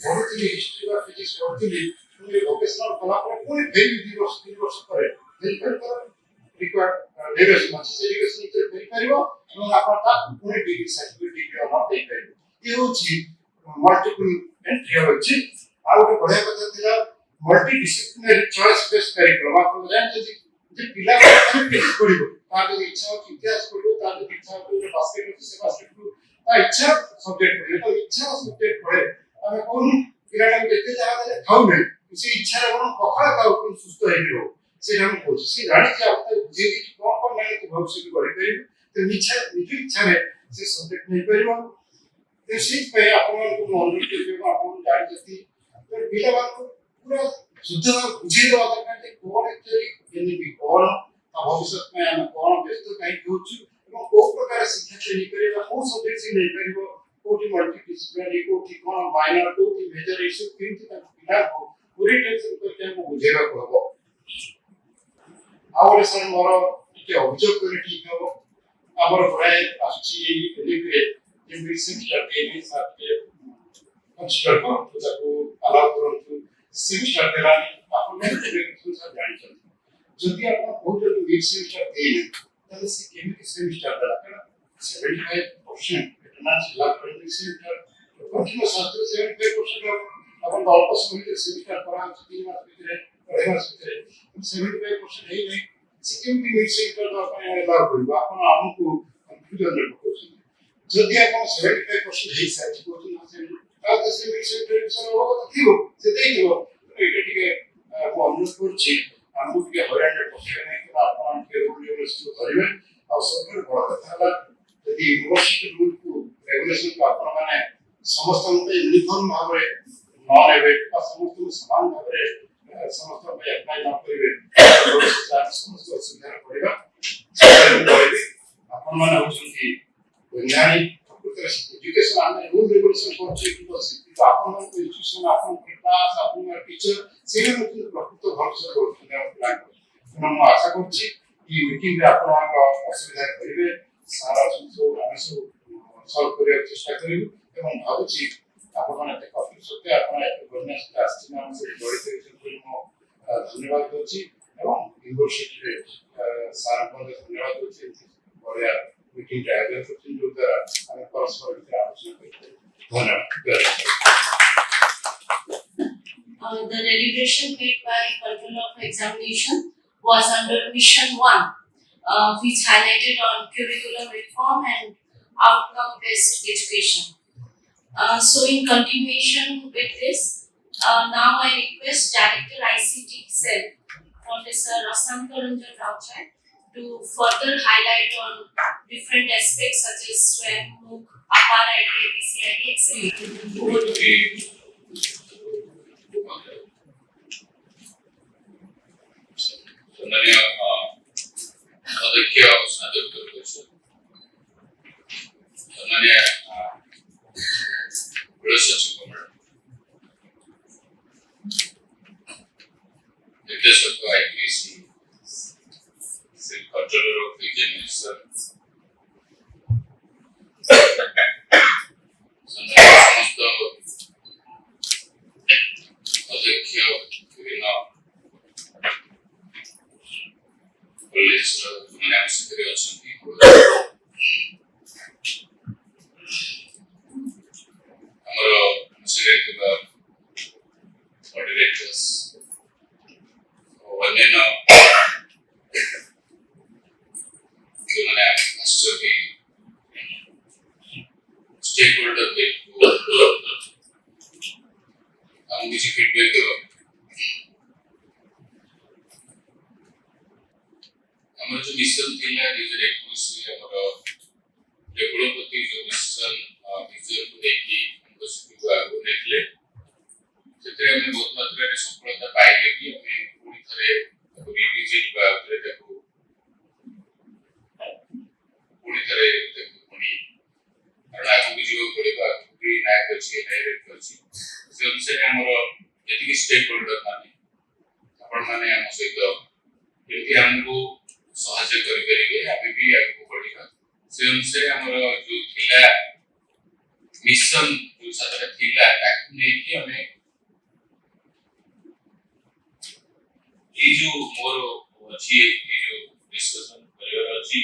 पढुଥିଲି हिस्ट्री वा फिजिक्स पढुଥିଲି पुनी वोकेशनल कला पर पुनी फेरि 2 वर्ष करे फेरि कर रिक्वायर्ड एजुकेशन से एजुकेशन से फेरि परिबो এবং আপনার তা পুনি ডিগ্রি সার্টিফিকেট ডিগ্রি অনার দেই পারিবো এই হচ্ছে মাল্টিপল এন্ট্রি হচ্ছে আর ଗୋଟେ বড় কথা ଥିଲା multi disciplinary choice based curriculum আপনি জানেন যে পিলা কেমনে পড়িব তার যদি ইচ্ছা হয় ইতিহাস পড়িব তার যদি ইচ্ছা হয় বাস্কেট আছে বাস্কেট তার ইচ্ছা সাবজেক্ট পড়িব তো ইচ্ছা সাবজেক্ট পড়ে আমি কোন পিলাটা যেতে যাওয়া খাও না সেই ইচ্ছা এবং পখালা তাও সুস্থ হয়ে যাবে সেটা আমি বলছি সেই জানিছি আপনি বুঝিয়ে দিচ্ছি কোন কোন মানে ভবিষ্যতে গড়ে পারিব তো ইচ্ছা নিজ ইচ্ছারে ସେ ସବଜେକ୍ଟ ନେଇପାରିବ ସେଇଥିପାଇଁ ଆପଣମାନଙ୍କୁ ମୁଁ ଅନୁରୋଧ କରିବି ଆପଣ ଜାଣିଛନ୍ତି ପିଲାମାନଙ୍କୁ ପୁରା ଶୁଦ୍ଧ ବୁଝେଇ ଦେବା ଦରକାର ଯେ କ'ଣ ଏକ୍ଚୁଆଲି କେମିତି କ'ଣ ତା ଭବିଷ୍ୟତ ପାଇଁ ଆମେ କ'ଣ ବ୍ୟସ୍ତ କାହିଁକି ହେଉଛୁ ଏବଂ କୋଉ ପ୍ରକାର ଶିକ୍ଷା ସେ ନେଇପାରିବ କୋଉ ସବଜେକ୍ଟ ସେ ନେଇପାରିବ କୋଉଠି ମଲ୍ଟିଡିସିପ୍ଲିନାରୀ କୋଉଠି କ'ଣ ମାଇନର କୋଉଠି ମେଜର ଏସବୁ କେମିତି ତାକୁ ପିଲାଙ୍କୁ ଓରିଏଣ୍ଟେସନ କରିକି ଆମକୁ ବୁଝେଇବାକୁ ହେବ ଆଉ ଗୋଟେ ସାର୍ ମୋର ଟିକେ ଅଭିଯୋଗ କରି ଠିକ ହେବ ଆମର ପ୍ରାୟ ଆସୁଛି ଲିଭରେ ଯେମିତି ସେମିଷ୍ଟାର ଦେଇନି ସାର୍ ଟିକେ କନସିଡର କରନ୍ତୁ ତାକୁ ଆଲାଉ କରନ୍ତୁ ସେମିଷ୍ଟାର ଦେଲାନି ଆପଣ ସାର୍ ଜାଣିଛନ୍ତି ଯଦି ଆପଣ କହୁଛନ୍ତି ମିଡ୍ ସେମିଷ୍ଟାର ଦେଇନି ତାହେଲେ ସେ କେମିତି ସେମିଷ୍ଟାର ଦେଲା କାରଣ 75% ଏଟେଣ୍ଡାନ୍ସ ହେଲା ପରେ ମିଡ୍ ସେମିଷ୍ଟାର କଣ୍ଟିନ୍ୟୁଅସ୍ ଆସୁଥିଲେ 75% ଆପଣ ଅଳ୍ପ ସମୟ ଭିତରେ ସେମିଷ୍ଟାର କରାହେଉଛି 3 ମାସ ଭିତରେ 2 ମାସ ଭିତରେ 75% ହେଇନାହିଁ ସେ କେମିତି ମିଡ୍ ସେମିଷ୍ଟାର ଦେବା ପାଇଁ ଆଲାଉ କରିବ ଆପଣ ଆମକୁ କନଫ୍ୟୁଜନରେ ପକାଉଛନ୍ତି ଯଦି ଆପଣ 75% ହେଇସାରିଛି କହୁଛନ୍ତି ତାହେଲେ ସେ ମିଡ୍ ସେମିଷ୍ଟାର ବିଷୟରେ ଅବଗତ ଥିବ ସେ ଦେଇଥିବ ଏଇଟା ଟିକେ ମୁଁ ଅନୁରୋଧ କରୁଛି ଆମକୁ ଟିକେ ହଇରାଣରେ ପକେଇବା ନାହିଁ କିମ୍ବା ଆପଣ ଟିକେ ରୁଲ୍ ରେଗୁଲେସନ୍ କରିବେ ଆଉ ସବୁଠାରୁ ବଡ଼ କଥା ହେଲା ଯଦି ୟୁନିଭର୍ସିଟି ରୁଲ୍କୁ ରେଗୁଲେସନ୍କୁ ଆପଣମାନେ ସମସ୍ତଙ୍କ ପାଇଁ ୟୁନିଫର୍ମ ଭାବରେ ନ ନେବେ ବା ସମସ୍ତଙ୍କୁ ସମାନ ଭାବରେ ସମସ୍ତଙ୍କ ପାଇଁ ଆପ୍ଲାଏ ନ କରିବେ ସମସ୍ତ ଅସୁବିଧାରେ ପଡ଼ିବା କହିବି ଆପଣମାନେ ହେଉଛନ୍ତି ବୈଜ୍ଞାନିକ ପ୍ରକୃତରେ ଏଜୁକେସନ୍ ଆମେ ରୁଲ୍ ରେଗୁଲେସନ୍ କରୁଛେ କିନ୍ତୁ ଆପଣଙ୍କ ଇନଷ୍ଟିଟ୍ୟୁସନ୍ ଆପଣଙ୍କ କ୍ଲାସ୍ ଆପଣଙ୍କ ଟିଚର ସେଇମାନେ ହେଉଛନ୍ତି ପ୍ରକୃତ ଭବିଷ୍ୟତ କରୁଛନ୍ତି ଆମ ପିଲାଙ୍କୁ ତେଣୁ ମୁଁ ଆଶା କରୁଛି এই ମିଟିଂରେ ଆପଣମାନଙ୍କ ଅସୁବିଧା କରିବେ ସାରା ସବୁ ଆମେ ସବୁ ସଲ୍ଭ କରିବାକୁ ଚେଷ୍ଟା କରିବୁ ଏବଂ ଭାବୁଛି ଆପଣମାନେ ଏତେ କଷ୍ଟ ସତ୍ତ୍ୱେ ଆପଣ ଏତେ ବନ୍ୟା ସହିତ ଆସିଛନ୍ତି ଆମ ସବୁ ଜଡ଼ିତ ହେଇଛନ୍ତି ମୁଁ ଧନ୍ୟବାଦ ଦେଉଛି ଏବଂ ୟୁନିଭର୍ସିଟିରେ ସାର୍ଙ୍କୁ ମଧ୍ୟ ଧନ୍ୟବାଦ ଦେଉଛି ବଢ଼ିଆ ମିଟିଂଟା ଆୟୋଜନ କରୁଛନ୍ତି ଯୋଉଦ୍ୱାରା ଆମେ ପରସ୍ପର ଭିତରେ ଆଲୋଚନା କରିପାରିବୁ ଧନ୍ୟବାଦ। The deliberation made by Control of Examination was under Mission 1, which highlighted on curriculum reform and outcome-based education. So in continuation with this, now I request Director ICT Cell, Professor Rasankaranjan Rauchai, to further highlight on different aspects such as SWAM, MOOC, APAR-IT, ABCID, etc. Over to you. सम्मानीय अध्यक्ष स्नातक सम्मानीय गृह सचिव निर्देशक IPC Shri controller of examination समस्त अध्यक्ष विभिन्न कॉलेज मैंने आम सहित अच्छा मॉडरेटर्स अन्य जो मैंने आश्चर्य स्टेक होल्डर हम किसी फीडबैक हमर जो मिशन थिला 2021 हमर डेवलपमेंट जो मिशन विजन को देखि यूनिवर्सिटी को आगो नेतले सेते हमें बहुत मात्रा रे सफलता पाइले कि हमें पूरी तरह रिविजिट बारे देखो पूरी तरह देखो पूरी कारण आगो भी जो पड़ेगा पूरी नायक अछि डायरेक्ट अछि से अनुसार हमर जेति स्टेक होल्डर माने अपन माने ये जो मोर अच्छी ये जो डिस्कशन करियर अच्छी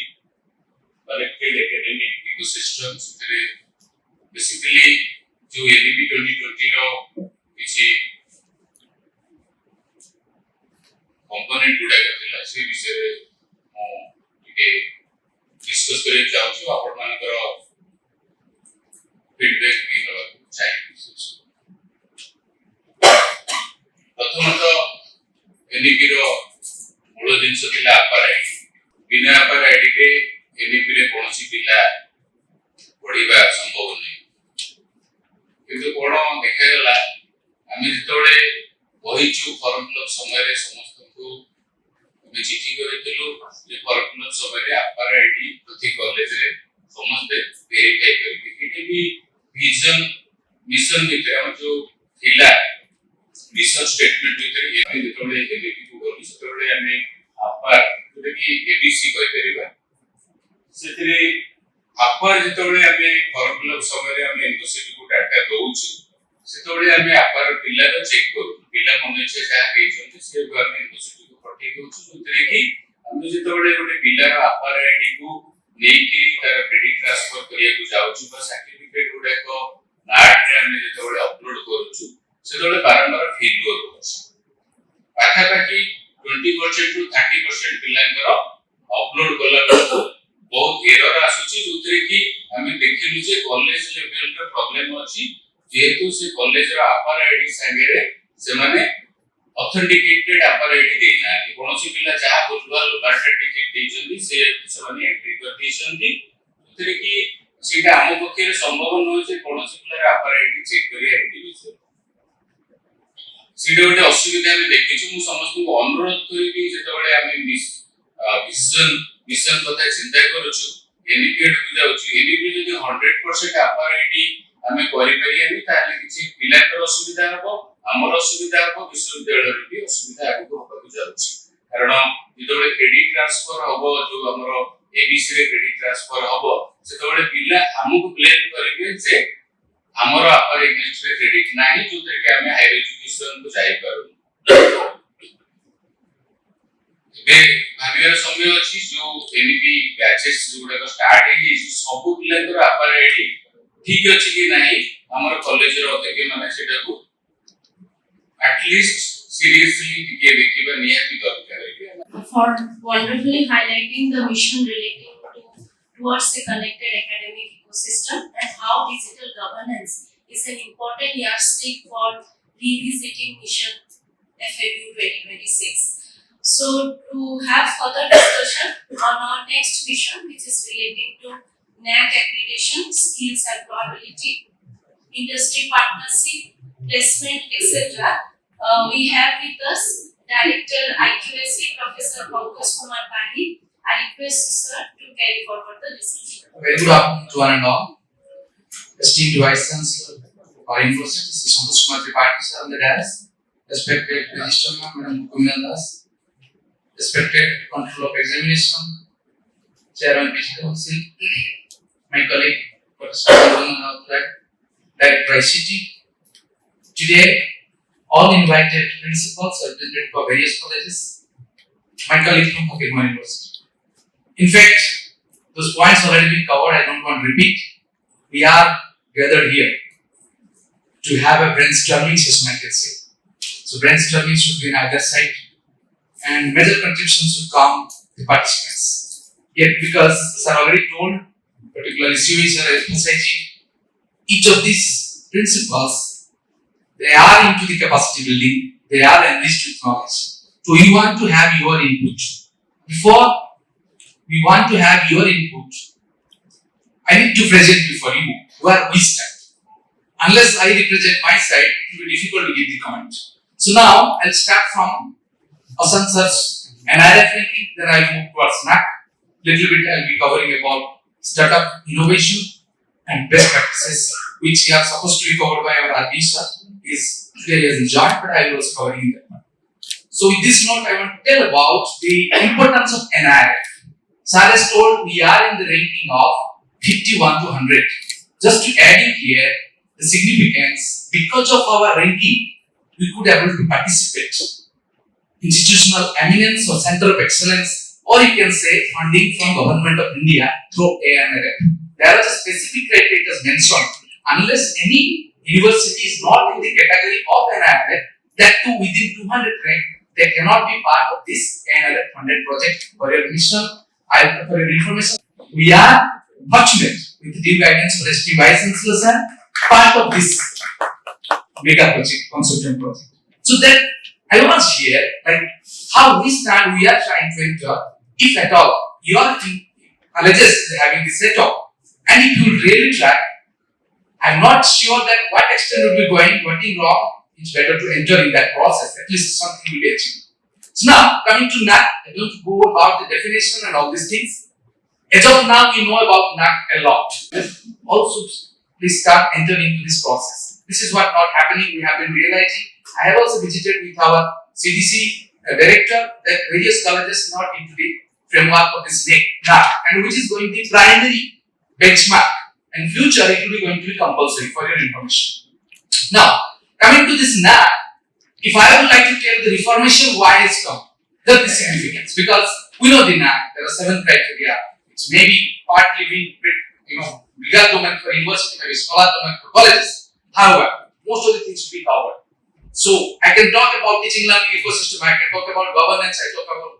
कनेक्टेड एकेडमिक इकोसिस्टम से बेसिकली जो एनईपी 2020 रो किसी कंपोनेंट गुडा करथिला से विषय रे टिके डिस्कस करे चाहू छु आपण मानकर फीडबैक भी नवा चाहिए। प्रथमतः एनईपी रो मूल जिनस थिला अपर आईडी बिना अपर आईडी रे एनईपी रे कोनोसी पिला पढिबा संभव नहीं किंतु कोन देखागला आमे जतोळे बहिचु फॉर्म फिलअप समय रे समस्त को आमे चिठी करथिलु जे फॉर्म फिलअप समय रे अपर आईडी प्रति कॉलेज रे समस्त वेरीफाई करबी इटे भी विजन मिशन भितर हम जो थिला मिशन स्टेटमेंट भितर ये जतोळे एनईपी को गलु जतोळे आमे अपर जोटा कि एबीसी कहि परिबा सेतरे अपर जतोळे आमे फॉर्म फिलअप समय रे आमे यूनिवर्सिटी को डाटा दउछु सेतोळे आमे अपर पिला रो चेक करू पिला मने छे जा केइछन से आमे यूनिवर्सिटी को पठे दउछु जोतरे कि आमे जतोळे गोटे पिला रो अपर आईडी को नेकी तार क्रेडिट ट्रांसफर करिया को जाउछु बा सर्टिफिकेट गुडा को नाट रे आमे जतोळे अपलोड करूछु सेतोळे बारंबार फेलियर होछ पाखा पाखी 20% टू 30% पिलांकर अपलोड कला बहुत एरर आसुची जोतरे कि हमें देखिलु जे कॉलेज लेवल रे प्रॉब्लम अछि जेहेतु से कॉलेज रा अपर आईडी संगे रे से माने ऑथेंटिकेटेड अपर आईडी देना कि कोनोसी पिला जा बोलवाल सर्टिफिकेट देजंदी से माने एंट्री कर देजंदी जोतरे कि सीटा हम पक्ष रे संभव न जे कोनोसी पिला रा अपर आईडी चेक करिया इंडिविजुअल सीटा गोटे असुविधा में देखिछु मु समस्त को अनुरोध करबी जेतबेले हमें मिशन कथा चिंता करूछु एनईपी को जाउछु एनईपी जदि 100% अपर आईडी हमें करि परियानी ताले किछि पिलाकर असुविधा हबो हमर असुविधा हबो विश्वविद्यालय रे भी असुविधा आगु होबा जाउछि कारण जेतबेले क्रेडिट ट्रांसफर हबो जो हमर एबीसी रे क्रेडिट ट्रांसफर हबो सेतबेले पिला हमकु ब्लेम करिवे जे हमर अपर एग्नेस्ट रे क्रेडिट नाही जोते कि हमें हायर एजुकेशन को जाई पारू बे भाबियर समय अछि जो एनईपी बैचेस जोडा को स्टार्ट हे सब पिलांकर अपर आईडी ठीक अछि कि नाही हमर कॉलेज रे अध्यक्ष माने सेटा को एटलीस्ट सीरियसली टिके देखिबा नियति दरकार है for wonderfully highlighting the mission relating towards the connected academic ecosystem and how digital governance is an important yardstick for revisiting mission FMU-2026. So to have further discussion on our next mission, which is relating to NAC accreditation, skills employability, industry partnership, placement, etc., we have with us Director IQSC, Professor Pankaj Kumar Pani. I request sir to carry forward the discussion. Very good afternoon to one and all. Esteemed Vice Chancellor of our university, Sri Santosh Kumar Tripathi sir on the dais, respected Registrar Madam Kumar Das, respected Control of Examination, Chairman PG Council, my colleague Professor Director ICT. Today, all invited principals represented for various colleges, my colleague from Pakistan University. In fact, those points already been covered, I don't want to repeat. We are gathered here to have a brainstorming session, I can say. So brainstorming should be on either side and major contributions should come the participants. Yet because as I already told, particularly CVs are emphasizing each of these principles, they are into the capacity building, they are enriched with knowledge. So we want to have your input. Before we want to have your input, I need to present before you where we stand. Unless I represent my side, it will be difficult to give the comment. So now I'll start from Asan sir's NRF ranking, then I'll move towards NAC. Little bit I'll be covering about startup innovation and best practices, which are supposed to be covered by our RD sir. Today he has joined, but I was covering that one. So with this note, I want to tell about the importance of NRF. Sir has told we are in the ranking of 51 to 100. Just to add in here the significance, because of our ranking, we could able to participate institutional eminence or center of excellence, or you can say funding from Government of India through ANRF. There are specific criteria as mentioned. Unless any university is not in the category of ANRF, that too within 200 rank, they cannot be part of this ANRF funded project. For your information, we are fortunate with the guidance of esteemed Vice Chancellor and part of this mega project, consortium project. So that I want to share like how we stand, we are trying to enter, if at all your colleges having this setup, and if you really try, I'm not sure that what extent will be going, what is wrong, it's better to enter in that process, at least something will be achieved. So now, coming to NAC, I don't go about the definition and all these things. As of now, we know about NAC a lot. Also, please start entering into this process. This is what not happening, we have been realizing. I have also visited with our CDC director that various colleges not into the framework of this NAC, and which is going to be primary benchmark, and future it will be going to be compulsory for your information. Now, coming to this NAC, if I would like to tell the reformation why has come, the significance, because we know the NAC, there are 7 criteria. It's maybe partly being bigger domain for university, maybe smaller domain for colleges. However, most of the things should be covered. So I can talk about teaching learning ecosystem, I can talk about governance, I talk about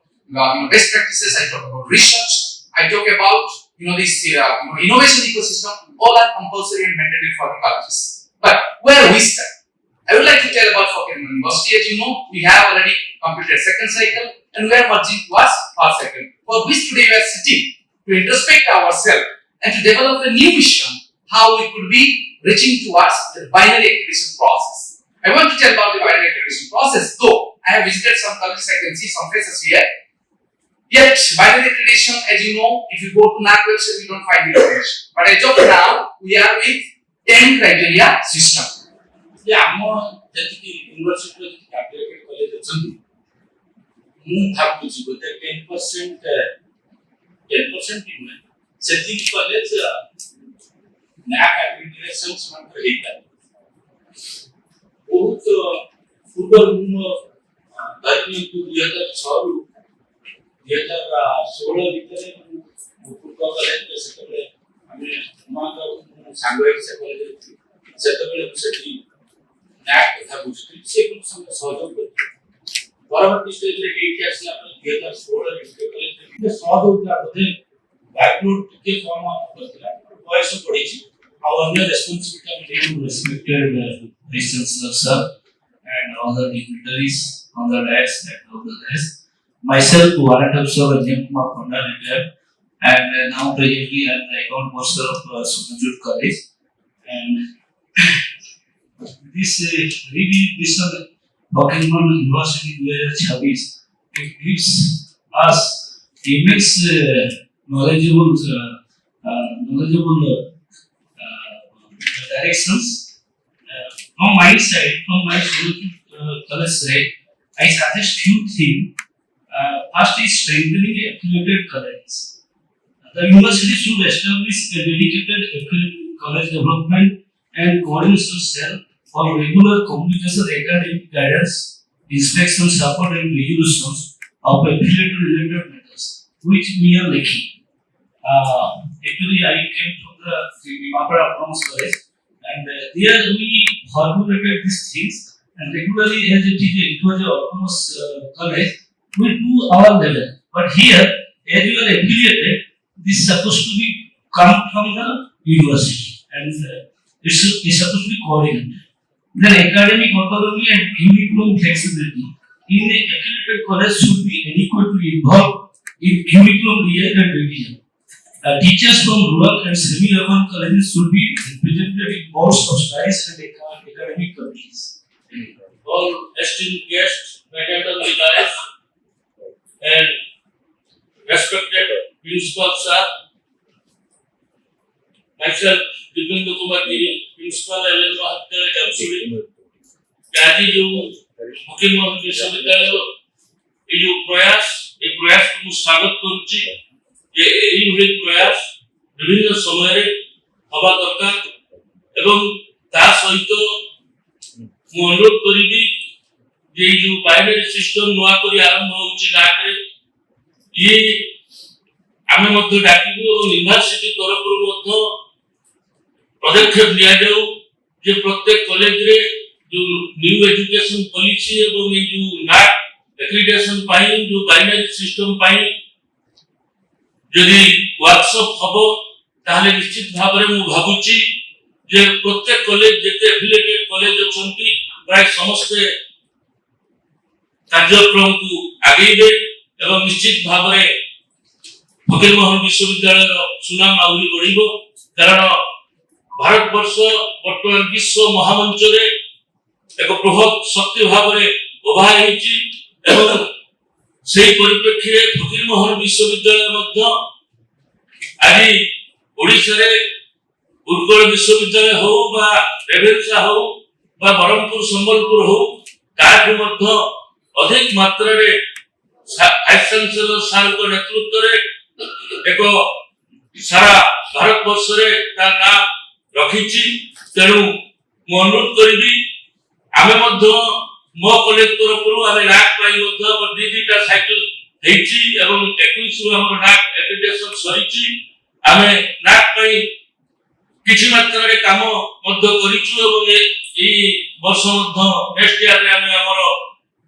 best practices, I talk about research, I talk about this innovation ecosystem. All are compulsory and mandatory for the colleges. But where we stand, I would like to tell about Fokien University. As you know, we have already completed second cycle and we are merging towards third cycle. For which today we are sitting to introspect ourselves and to develop a new mission, how we could be reaching towards the binary accreditation process. I want to tell about the binary accreditation process, though I have visited some colleges, I can see some faces here. Yet, binary accreditation, as you know, if you go to NAC website, you don't find the information. But as of now, we are with 10 criteria system. University कैपिटेड college अछंती मु भाबुची बोते 10% team सेति college NAAC application मन हेता बहुत पूर्व मु धरनी 2006 रु 2016 भितर पूर्व कॉलेज सेतबे हमें मागा सांगवे से कॉलेज सेतबे सेति नैक तथा बुस्टी से कुछ सहयोग करते परवर्ती स्टेज रे 8 इयर्स ला 2016 रे कॉलेज में सहयोग ला बोले बैकलोड के फॉर्म ऑफ करथिला वयस पढिछि और अन्य रेस्पोंसिबिलिटी में respected vice chancellor sir and all the dignitaries on the dais and all the dais, myself Warrant Officer Ajay Kumar Pandya retired, and now presently I am the account master of Sumanjut College, and this revision document University 2026, it gives us immense knowledgeable directions. From my side, from my college side, I suggest few things. First is strengthening affiliated colleges. The university should establish a dedicated affiliated college development and coordination cell for regular communication, academic guidance, inspection, support and resolutions of affiliated related matters, which we are lacking. Actually, I came from the Mapra Autonomous College, and there we formulated these things, and regularly as it was an autonomous college, we do our level. But here, as you are affiliated, this is supposed to be come from the university, and it's supposed to be coordinated. Then academic autonomy and curriculum flexibility in the affiliated college should be adequately involved in curriculum and revision. Teachers from rural and semi-urban colleges should be represented in boards of studies and academic committees. All esteemed guests, attended the dais, and respected principal sir, myself, Dipendra Kumar Giri, principal LL Mahathir Jamsuri, Kaji जो मुख्यमंत्री विश्वविद्यालय ये जो प्रयास को स्वागत करूची ये एई प्रयास विभिन्न समय रे हवा दरकार एवं ता सहित मु अनुरोध करिबी जे जो बाइनरी सिस्टम नुआ करी आरंभ होउची नाकरे ये आमे मध्य डाकिबो और यूनिवर्सिटी तरफ मध्य पदक्षेप लिया जाऊ जे प्रत्येक कॉलेज रे जो न्यू एजुकेशन पॉलिसी एवं ये जो नाक एक्रीडेशन पाई जो बाइनरी सिस्टम पाई यदि वर्कशॉप हबो ताहले निश्चित भाव रे मु भाबुची जे प्रत्येक कॉलेज जेते एफिलिएटेड कॉलेज अछंती प्राय समस्त कार्यक्रम को आगेबे एवं निश्चित भाव रे फकीर मोहन विश्वविद्यालय सुनाम आउरी बढ़िबो कारण भारत वर्ष वर्तमान विश्व महामंच रे एक बृहत शक्ति भाव रे उभा हेची एवं सेही परिप्रेक्षी रे फकीर मोहन विश्वविद्यालय मध्य आज ओडिसा रे उत्कल विश्वविद्यालय हो बा रेवेन्सा हो बा बरहमपुर संबलपुर हो ताकि मध्य अधिक मात्रा रे वाइस चांसलर सार को नेतृत्व रे एक सारा भारत वर्ष रे ता नाम रखिची तेणु मु अनुरोध करिबी आमे मध्य मो कॉलेज तरफ आमे नाक पाई मध्य दीदीटा साइकिल हेची एवं 21 रु हम नाक एक्रीडेशन सरिची आमे नाक पाई किछि मात्रा रे काम मध्य करिछु एवं ई वर्ष मध्य नेक्स्ट ईयर रे आमे हमर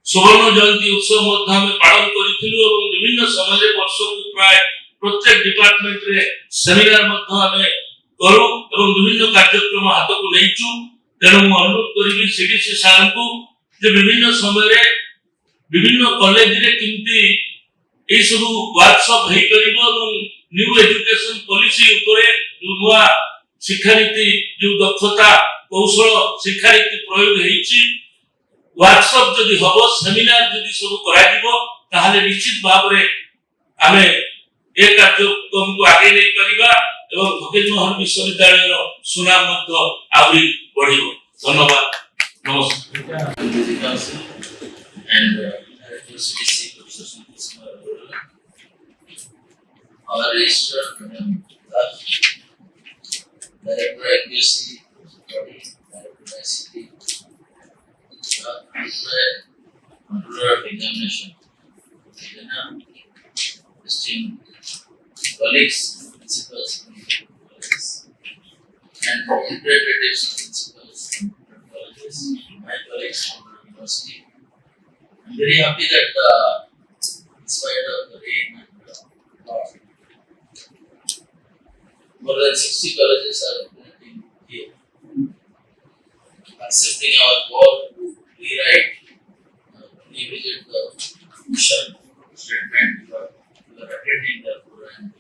सुवर्ण जयंती उत्सव मध्य आमे पालन करिथिलु एवं विभिन्न समय रे वर्ष को प्राय प्रत्येक डिपार्टमेंट रे सेमिनार मध्य आमे करू एवं विभिन्न कार्यक्रम हाथ को लेचु तेणु मु अनुरोध करिबी सीडीसी सार को जे विभिन्न समय रे विभिन्न कॉलेज रे किंती ए सब वर्कशॉप हेई परिबो एवं न्यू एजुकेशन पॉलिसी ऊपर जो नुआ शिक्षा नीति जो दक्षता कौशल शिक्षा नीति प्रयोग हेची वर्कशॉप जदि हबो सेमिनार जदि सब करा दिबो ताहाले निश्चित भाव रे आमे ए कार्यक्रम को आगे ले परिबा एवं फकीर मोहन विश्वविद्यालय रो सुनाम मध्य आउरी बढ़िबो धन्यवाद नमस्कार and CDC our register director accuracy director ICT controller of examination esteemed colleagues principals and representatives of principals and colleges, my colleagues from the university. I'm very happy that in spite of the rain and more than 60 colleges are attending here, accepting our call to rewrite, revisit the mission statement for attending the program.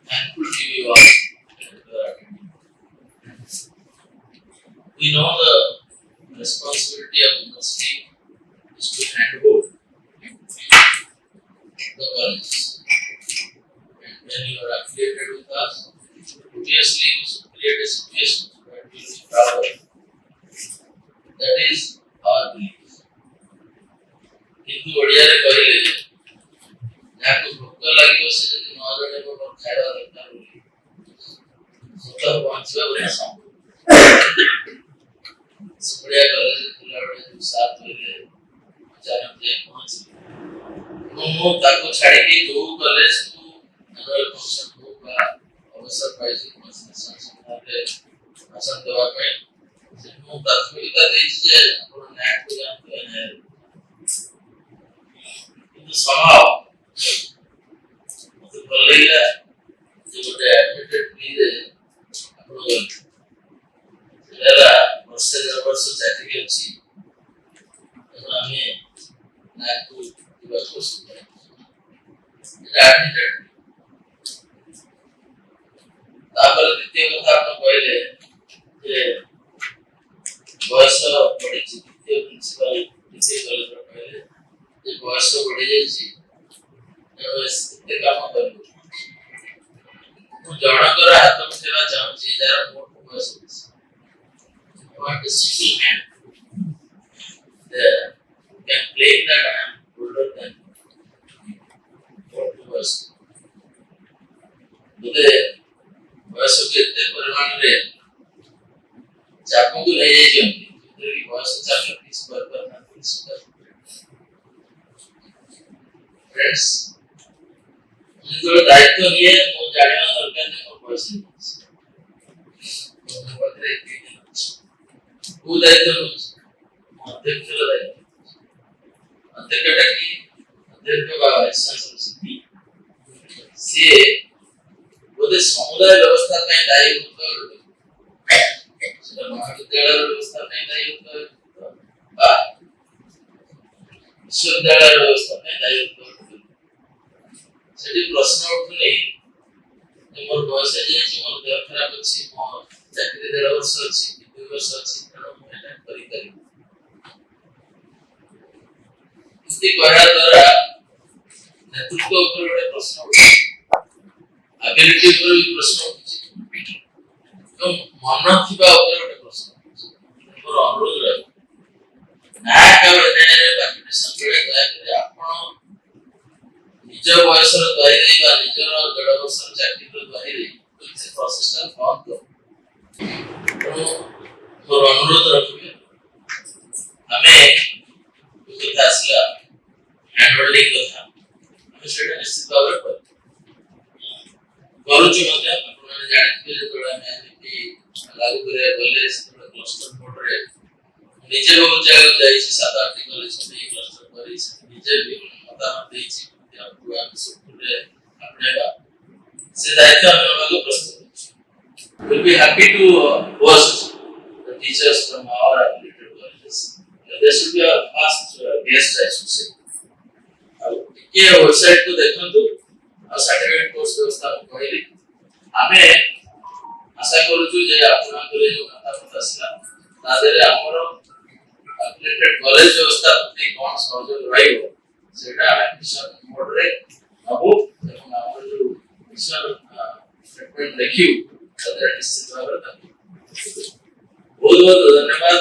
Thankful to you all for attending. We know the responsibility of university is to handhold the colleges. And when you are affiliated with us, obviously you should create a situation where you will be proud of. That is our belief. किंतु ओडिया रे कहिले जाको भोक लागियो से जदि न जणे को खाଇବା दरकार होली सत पहुंचवा बरे सुबड़िया कॉलेज खुलाबड़े जो साथ होले अचानक जे पहुंच मो ताको छाड़ी के दो कॉलेज को एनुअल फंक्शन को का अवसर पाइछि संस्थाते भाषण देवा में मो प्राथमिकता देछि जे अपन नाक को जानते हैं तो somehow तो कॉलेज जो गोटे एडमिटेड भी रे अपन एला वर्षे दर वर्ष चाकरी अछि तो आमे नाकु दिबा कोशिश एडमिटेड तापर द्वितीय कथा आपण कहले जे बयस बड़ी द्वितीय प्रिंसिपल द्वितीय कॉलेज रो कहले जे बयस बढ़ी जायछि एते काम करबो जनकर हाथ में सेवा चाहछि जार मोट बयस अछि want a single hand there can claim that I am older than 40 years. मुझे बयस के इतने परिमाण में चाकू को ले जाइए क्योंकि बयस 40 पर फ्रेंड्स जो दायित्व लिए वो जाने दरकार नहीं और पैसे तो बदले वो दायित्व अध्यक्ष दायित्व अध्यक्ष की अध्यक्ष का संस्कृति से बोले समुदाय व्यवस्था में दायी होकर महाविद्यालय व्यवस्था में दायी होकर विश्वविद्यालय व्यवस्था में दायी होकर सेठी प्रश्न उठुनी मोर बयस जायछि मोर देह खराब अछि मोर चाकरी 1.5 वर्ष अछि 2 वर्ष अछि तेणु मैं एटा करि करी इति कहला द्वारा नेतृत्व ऊपर गोटे प्रश्न उठे एबिलिटी ऊपर भी प्रश्न उठे तो मन थिबा ऊपर गोटे प्रश्न मोर अनुरोध रहे ना केवल एने बाकी संबळे दया करे आपण निज बयसर द्वारे बा निजर 1.5 वर्ष चाकरी द्वारे से प्रोसेसटा बंद कर मोर अनुरोध रखिबे हमें कथा आसला हैंडहोल्डिंग कथा हमें सेटा निश्चित भाव करूछु मते आपण जानिथिबे जेतोला मैं एमपी लागू करे बोले क्लस्टर बोर्ड रे निजे बहुत जगह जाइछि 7-8 कॉलेज में क्लस्टर करी निजे भी मतामत देछि पूरा सुपुरे अपने बा से दायित्व हम लोग प्रस्तुत will be happy to host the teachers from our affiliated colleges. There should be a fast guest, I should say. ये वेबसाइट को देखंतु और सर्टिफिकेट कोर्स व्यवस्था को कहली आमे आशा करूछु जे आपन करे जो मतामत आसला तादेरे हमर affiliated कॉलेज व्यवस्था प्रति कोन सहयोग रहइबो सेटा मिशन मोड रे बाबू एवं हमर जो मिशन स्टेटमेंट देखियो तादेरे निश्चित भाव बहुत बहुत धन्यवाद